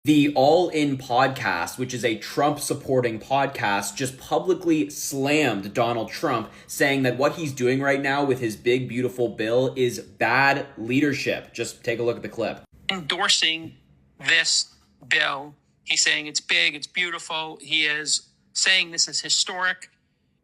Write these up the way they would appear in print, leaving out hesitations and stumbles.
The All In podcast, which is a Trump-supporting podcast, just publicly slammed Donald Trump, saying that what he's doing right now with his big, beautiful bill is bad leadership. Just take a look at the clip. Endorsing this bill. He's saying it's big, it's beautiful. He is saying this is historic.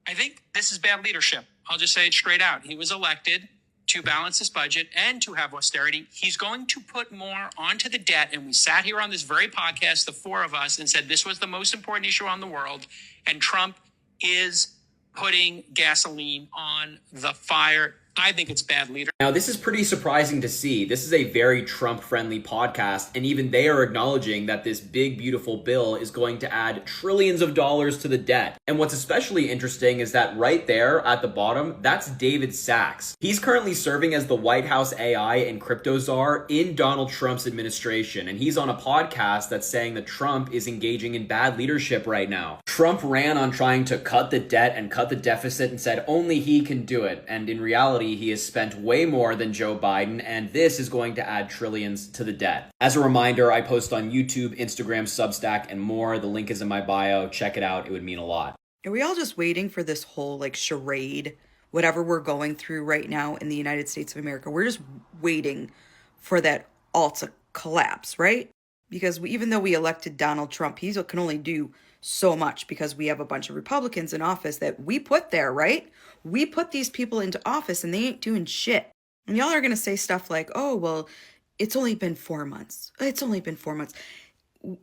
I think this is bad leadership. I'll just say it straight out. He was elected to balance this budget and to have austerity. He's going to put more onto the debt. And we sat here on this very podcast, the four of us, and said this was the most important issue on the world. And Trump is putting gasoline on the fire. I think it's bad leadership. Now, this is pretty surprising to see. This is a very Trump-friendly podcast, and even they are acknowledging that this big, beautiful bill is going to add trillions of dollars to the debt. And what's especially interesting is that right there at the bottom, that's David Sachs. He's currently serving as the White House AI and crypto czar in Donald Trump's administration, and he's on a podcast that's saying that Trump is engaging in bad leadership right now. Trump ran on trying to cut the debt and cut the deficit and said only he can do it, and in reality, he has spent way more than Joe Biden, and this is going to add trillions to the debt. As a reminder, I post on YouTube, Instagram, Substack, and more. The link is in my bio. Check it out. It would mean a lot. Are we all just waiting for this whole charade, whatever we're going through right now in the United States of America? We're just waiting for that all to collapse, right? Because even though we elected Donald Trump, he can only do so much because we have a bunch of Republicans in office that we put there, right? We put these people into office and they ain't doing shit. And y'all are going to say stuff like, oh, well, it's only been 4 months. It's only been 4 months.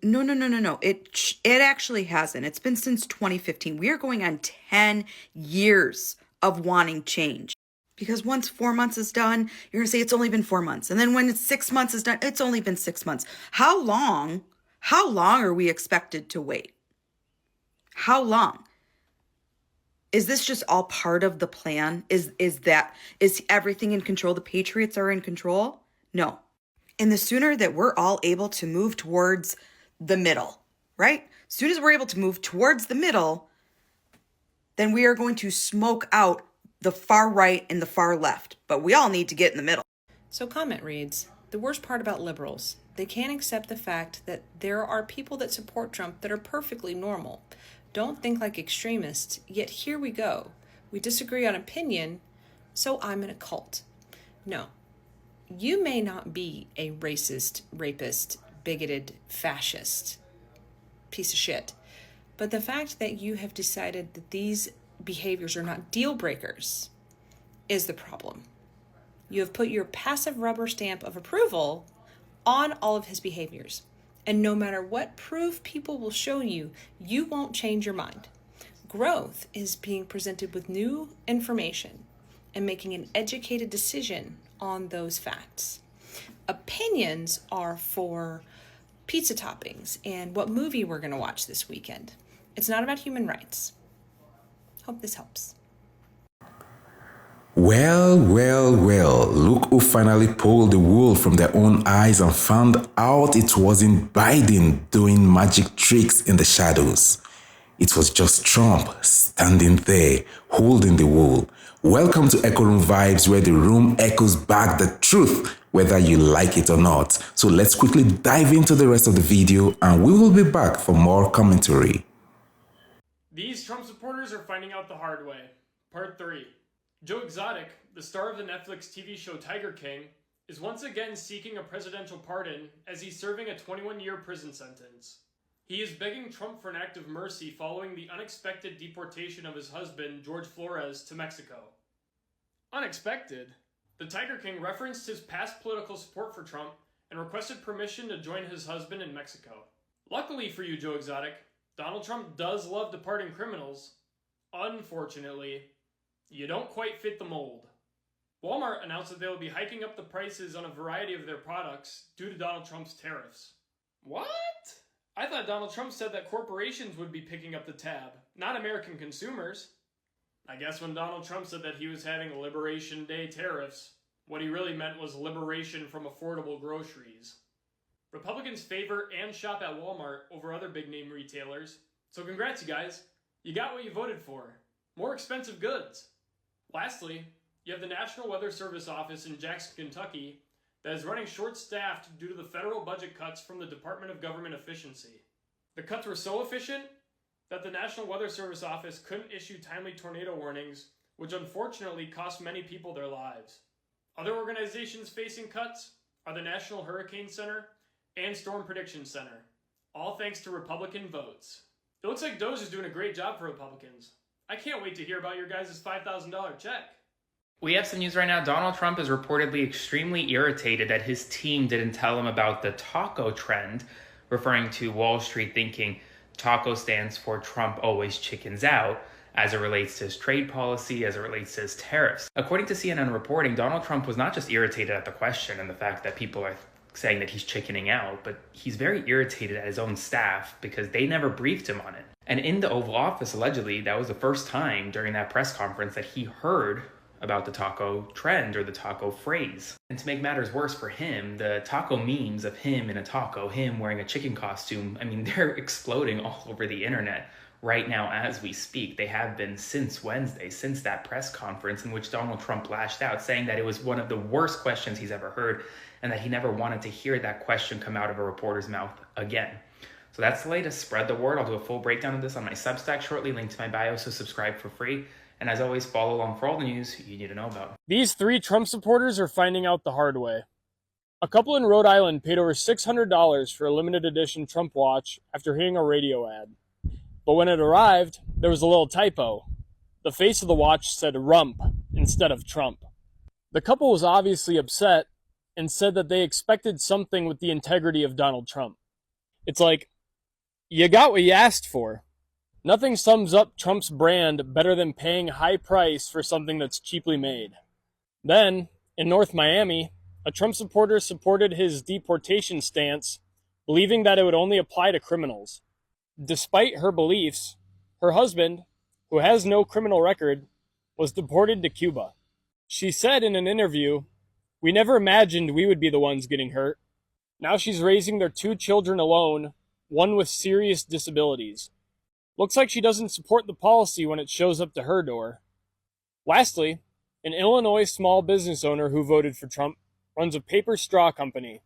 No. It actually hasn't. It's been since 2015. We are going on 10 years of wanting change. Because once 4 months is done, you're going to say it's only been 4 months. And then when it's 6 months is done, it's only been 6 months. How long are we expected to wait? How long? Is this just all part of the plan? Is everything in control? The Patriots are in control? No. And the sooner that we're all able to move towards the middle, right? As soon as we're able to move towards the middle, then we are going to smoke out the far right and the far left. But we all need to get in the middle. So comment reads, the worst part about liberals, they can't accept the fact that there are people that support Trump that are perfectly normal. Don't think like extremists, yet here we go. We disagree on opinion, so I'm in a cult. No, you may not be a racist, rapist, bigoted, fascist piece of shit, but the fact that you have decided that these behaviors are not deal breakers is the problem. You have put your passive rubber stamp of approval on all of his behaviors. And no matter what proof people will show you, you won't change your mind. Growth is being presented with new information and making an educated decision on those facts. Opinions are for pizza toppings and what movie we're going to watch this weekend. It's not about human rights. Hope this helps. Well, look who finally pulled the wool from their own eyes and found out it wasn't Biden doing magic tricks in the shadows. It was just Trump standing there, holding the wool. Welcome to Echo Room Vibes, where the room echoes back the truth, whether you like it or not. So let's quickly dive into the rest of the video and we will be back for more commentary. These Trump supporters are finding out the hard way. Part 3. Joe Exotic, the star of the Netflix TV show Tiger King, is once again seeking a presidential pardon as he's serving a 21-year prison sentence. He is begging Trump for an act of mercy following the unexpected deportation of his husband, George Flores, to Mexico. Unexpected? The Tiger King referenced his past political support for Trump and requested permission to join his husband in Mexico. Luckily for you, Joe Exotic, Donald Trump does love departing criminals. Unfortunately, you don't quite fit the mold. Walmart announced that they will be hiking up the prices on a variety of their products due to Donald Trump's tariffs. What? I thought Donald Trump said that corporations would be picking up the tab, not American consumers. I guess when Donald Trump said that he was having Liberation Day tariffs, what he really meant was liberation from affordable groceries. Republicans favor and shop at Walmart over other big-name retailers, so congrats you guys. You got what you voted for. More expensive goods. Lastly, you have the National Weather Service office in Jackson, Kentucky, that is running short-staffed due to the federal budget cuts from the Department of Government Efficiency. The cuts were so efficient that the National Weather Service office couldn't issue timely tornado warnings, which unfortunately cost many people their lives. Other organizations facing cuts are the National Hurricane Center and Storm Prediction Center, all thanks to Republican votes. It looks like DOGE is doing a great job for Republicans. I can't wait to hear about your guys' $5,000 check. We have some news right now. Donald Trump is reportedly extremely irritated that his team didn't tell him about the taco trend, referring to Wall Street thinking taco stands for Trump always chickens out, as it relates to his trade policy, as it relates to his tariffs. According to CNN reporting, Donald Trump was not just irritated at the question and the fact that people are saying that he's chickening out, but he's very irritated at his own staff because they never briefed him on it. And in the Oval Office, allegedly, that was the first time during that press conference that he heard about the taco trend or the taco phrase. And to make matters worse for him, the taco memes of him in a taco, him wearing a chicken costume, I mean, they're exploding all over the internet right now as we speak. They have been since Wednesday, since that press conference in which Donald Trump lashed out, saying that it was one of the worst questions he's ever heard and that he never wanted to hear that question come out of a reporter's mouth again. So that's the latest. Spread the word. I'll do a full breakdown of this on my Substack shortly, link to my bio, so subscribe for free. And as always, follow along for all the news you need to know about. These 3 Trump supporters are finding out the hard way. A couple in Rhode Island paid over $600 for a limited edition Trump watch after hearing a radio ad. But when it arrived, there was a little typo. The face of the watch said rump instead of Trump. The couple was obviously upset and said that they expected something with the integrity of Donald Trump. It's like, you got what you asked for. Nothing sums up Trump's brand better than paying high price for something that's cheaply made. Then, in North Miami, a Trump supporter supported his deportation stance, believing that it would only apply to criminals. Despite her beliefs, her husband, who has no criminal record, was deported to Cuba. She said in an interview, "We never imagined we would be the ones getting hurt." Now she's raising their 2 children alone, one with serious disabilities. Looks like she doesn't support the policy when it shows up to her door. Lastly, an Illinois small business owner who voted for Trump runs a paper straw company.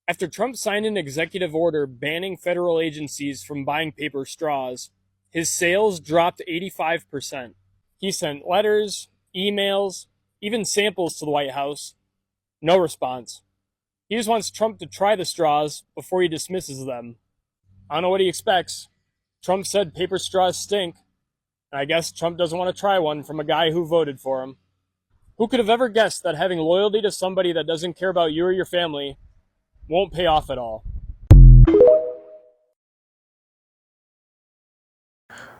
After Trump signed an executive order banning federal agencies from buying paper straws, his sales dropped 85%. He sent letters, emails, even samples to the White House. No response. He just wants Trump to try the straws before he dismisses them. I don't know what he expects. Trump said paper straws stink, and I guess Trump doesn't want to try one from a guy who voted for him. Who could have ever guessed that having loyalty to somebody that doesn't care about you or your family won't pay off at all?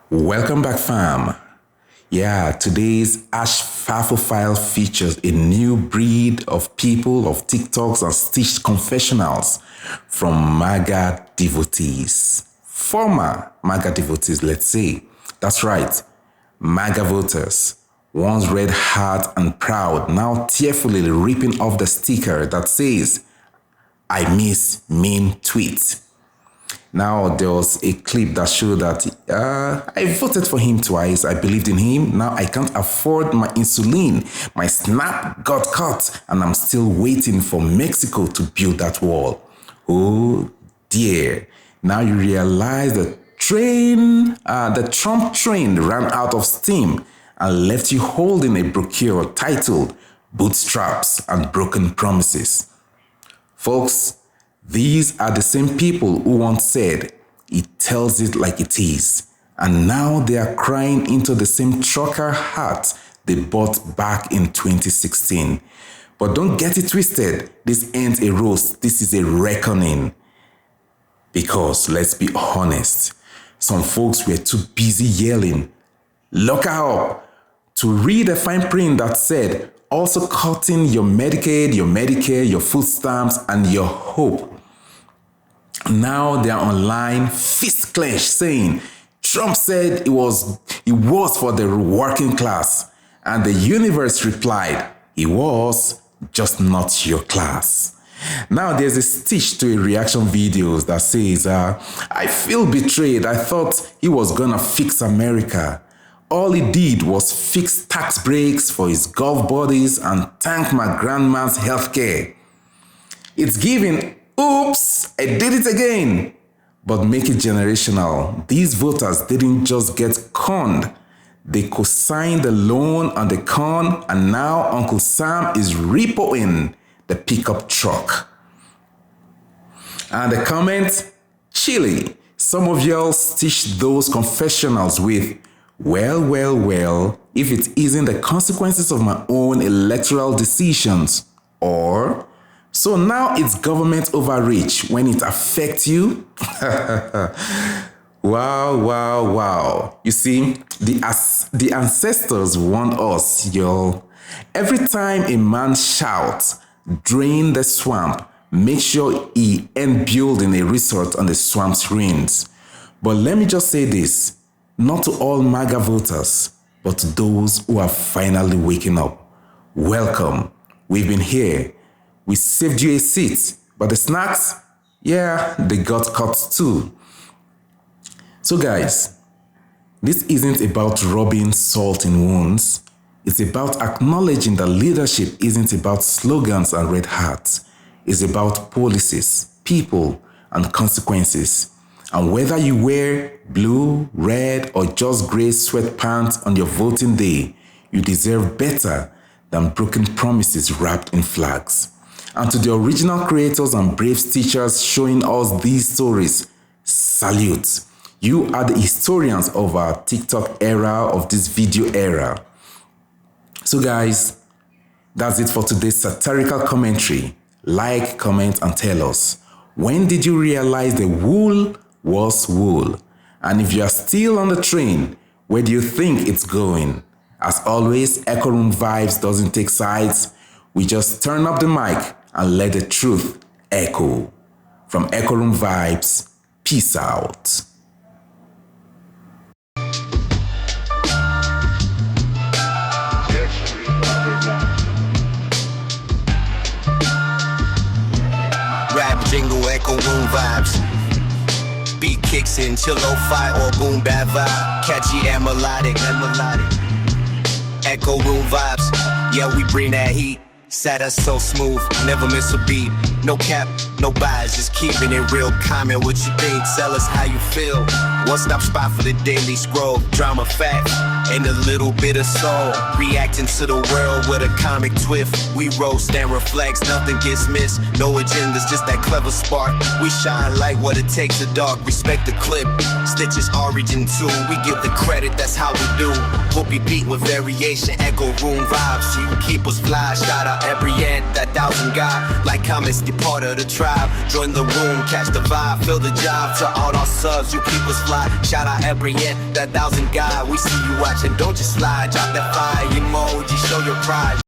Welcome back, fam. Yeah, today's Ash FAFO file features a new breed of people, of TikToks and stitched confessionals from MAGA devotees. Former MAGA devotees, let's say. That's right, MAGA voters. Once red hot and proud, now tearfully ripping off the sticker that says, "I miss mean tweets." Now, there was a clip that showed that I voted for him twice. I believed in him. Now I can't afford my insulin. My snap got cut and I'm still waiting for Mexico to build that wall. Oh dear. Now you realize the Trump train ran out of steam and left you holding a brochure titled Bootstraps and Broken Promises. Folks, these are the same people who once said, "It tells it like it is." And now they are crying into the same trucker hat they bought back in 2016. But don't get it twisted. This ain't a roast. This is a reckoning. Because let's be honest, some folks were too busy yelling, "Lock her up," to read a fine print that said, also cutting your Medicaid, your Medicare, your food stamps, and your hope. Now they are online, fist clenched, saying, "Trump said it was for the working class." And the universe replied, "It was, just not your class." Now there's a stitch to a reaction video that says, "I feel betrayed. I thought he was gonna fix America. All he did was fix tax breaks for his golf buddies and thank my grandma's healthcare." It's giving, oops, I did it again. But make it generational. These voters didn't just get conned. They co-signed the loan on the con, and now Uncle Sam is repoing the pickup truck. And the comment, chilly. Some of y'all stitched those confessionals with, well, if it isn't the consequences of my own electoral decisions. Or, so now it's government overreach when it affects you? Wow. You see, the ancestors warned us, y'all. Every time a man shouts, drain the swamp, make sure he ain't building a resort on the swamp's ruins. But let me just say this, not to all MAGA voters, but to those who are finally waking up. Welcome. We've been here. We saved you a seat, but the snacks, yeah, they got cut too. So guys, this isn't about rubbing salt in wounds. It's about acknowledging that leadership isn't about slogans and red hats. It's about policies, people, and consequences. And whether you wear blue, red, or just gray sweatpants on your voting day, you deserve better than broken promises wrapped in flags. And to the original creators and brave teachers showing us these stories, salute. You are the historians of our TikTok era, of this video era. So guys, that's it for today's satirical commentary. Like, comment, and tell us, when did you realize the wool was wool? And if you are still on the train, where do you think it's going? As always, Echo Room Vibes doesn't take sides. We just turn up the mic and let the truth echo. From Echo Room Vibes, peace out. Rap jingle, Echo Room Vibes. Beat kicks in, chill lo-fi or boom bap vibe. Catchy and melodic. Echo Room Vibes, yeah, we bring that heat. Set us so smooth, never miss a beat. No cap, no bias, just keeping it real. Comment what you think, tell us how you feel. One stop spot for the daily scroll. Drama, fact, and a little bit of soul. Reacting to the world with a comic twist. We roast and reflects, nothing gets missed. No agendas, just that clever spark. We shine like what it takes to dark. Respect the clip, Stitch's origin too. We give the credit, that's how we do. Whoopie beat with variation, Echo Room Vibes. You keep us fly, shout out every end, that 1,000 guy. Like comments, be part of the tribe. Join the room, catch the vibe, fill the job. To all our subs, you keep us fly. Shout out every end, that 1,000 guy. We see you watching, don't just slide. Drop that fire emoji, show your pride.